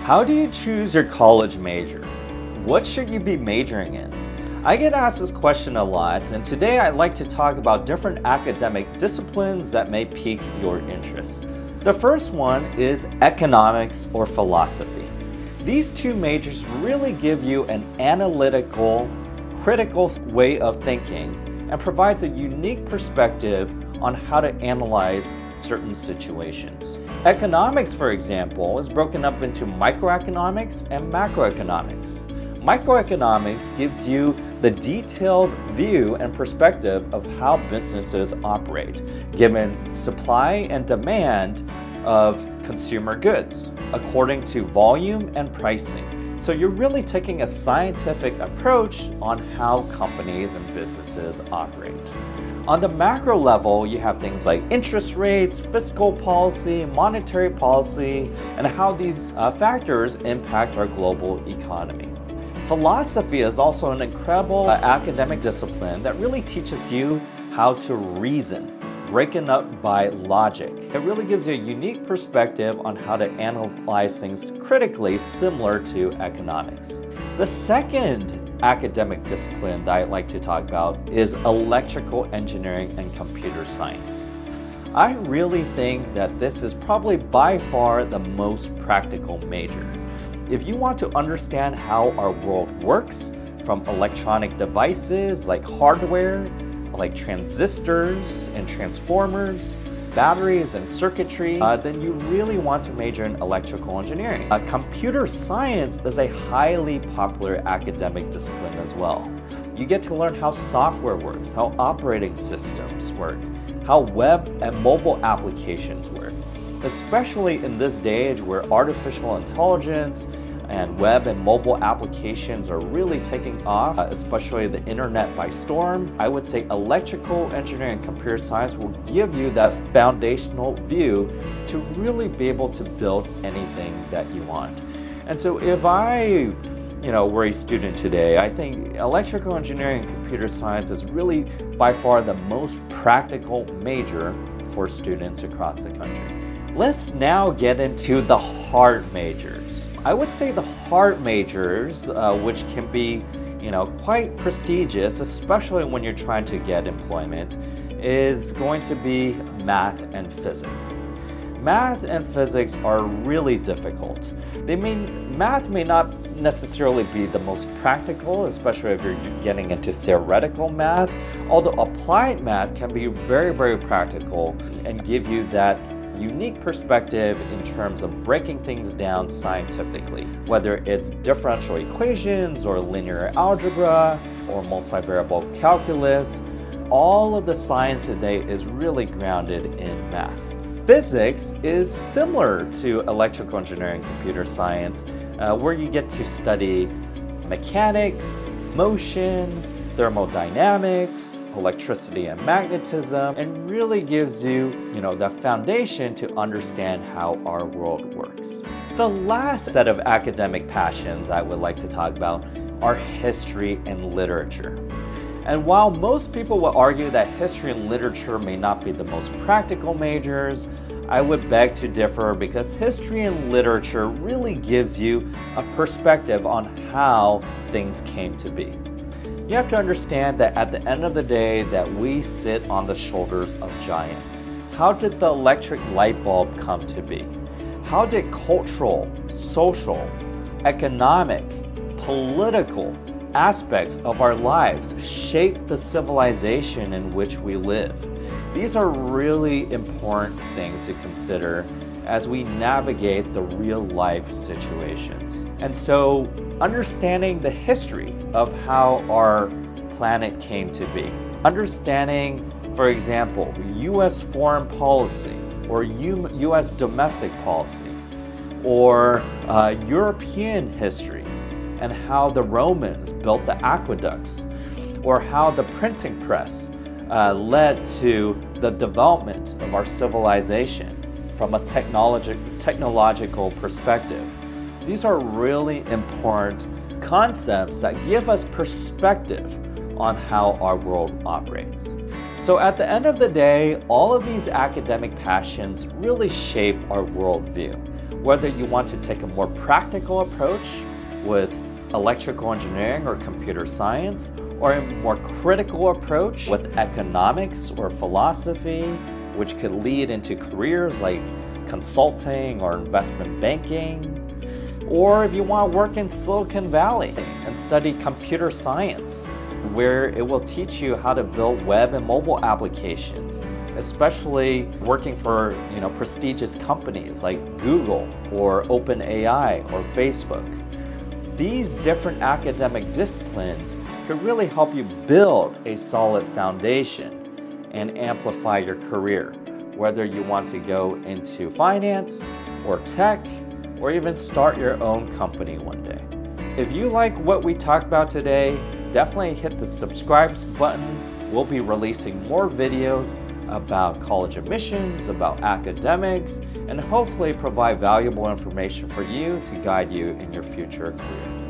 How do you choose your college major? What should you be majoring in? I get asked this question a lot, and today I'd like to talk about different academic disciplines that may pique your interest. The first one is economics or philosophy. These two majors really give you an analytical, critical way of thinking and provides a unique perspective on how to analyze certain situations. Economics, for example, is broken up into microeconomics and macroeconomics. Microeconomics gives you the detailed view and perspective of how businesses operate, given supply and demand of consumer goods, according to volume and pricing. So you're really taking a scientific approach on how companies and businesses operate. On the macro level, you have things like interest rates, fiscal policy, monetary policy, and how these factors impact our global economy. Philosophy is also an incredible academic discipline that really teaches you how to reason, breaking up by logic. It really gives you a unique perspective on how to analyze things critically, similar to economics. The second academic discipline that I'd like to talk about is electrical engineering and computer science. I really think that this is probably by far the most practical major. If you want to understand how our world works, from electronic devices like hardware, like transistors and transformers, batteries and circuitry, then you really want to major in electrical engineering. Computer science is a highly popular academic discipline as well. You get to learn how software works, how operating systems work, how web and mobile applications work, especially in this day age where artificial intelligence and web and mobile applications are really taking off, especially the internet by storm. I would say electrical engineering and computer science will give you that foundational view to really be able to build anything that you want. And so if I were a student today, I think electrical engineering and computer science is really by far the most practical major for students across the country. Let's now get into the hard majors. I would say the hard majors, which can be, quite prestigious, especially when you're trying to get employment, is going to be math and physics. Math and physics are really difficult. Math may not necessarily be the most practical, especially if you're getting into theoretical math, although applied math can be very, very practical and give you that unique perspective in terms of breaking things down scientifically, whether it's differential equations or linear algebra or multivariable calculus. All of the science today is really grounded in math. Physics is similar to electrical engineering and computer science, where you get to study mechanics, motion, thermodynamics, electricity and magnetism, and really gives you, the foundation to understand how our world works. The last set of academic passions I would like to talk about are history and literature. And while most people will argue that history and literature may not be the most practical majors, I would beg to differ because history and literature really gives you a perspective on how things came to be. You have to understand that at the end of the day that we sit on the shoulders of giants. How did the electric light bulb come to be? How did cultural, social, economic, political aspects of our lives shape the civilization in which we live? These are really important things to consider as we navigate the real life situations. And so understanding the history of how our planet came to be, understanding, for example, U.S. foreign policy or U.S. domestic policy, or European history and how the Romans built the aqueducts, or how the printing press led to the development of our civilization from a technological perspective. These are really important concepts that give us perspective on how our world operates. So at the end of the day, all of these academic passions really shape our worldview. Whether you want to take a more practical approach with electrical engineering or computer science, or a more critical approach with economics or philosophy, which could lead into careers like consulting or investment banking. Or if you want to work in Silicon Valley and study computer science, where it will teach you how to build web and mobile applications, especially working for prestigious companies like Google or OpenAI or Facebook. These different academic disciplines could really help you build a solid foundation and amplify your career, whether you want to go into finance or tech, or even start your own company one day. If you like what we talked about today, definitely hit the subscribe button. We'll be releasing more videos about college admissions, about academics, and hopefully provide valuable information for you to guide you in your future career.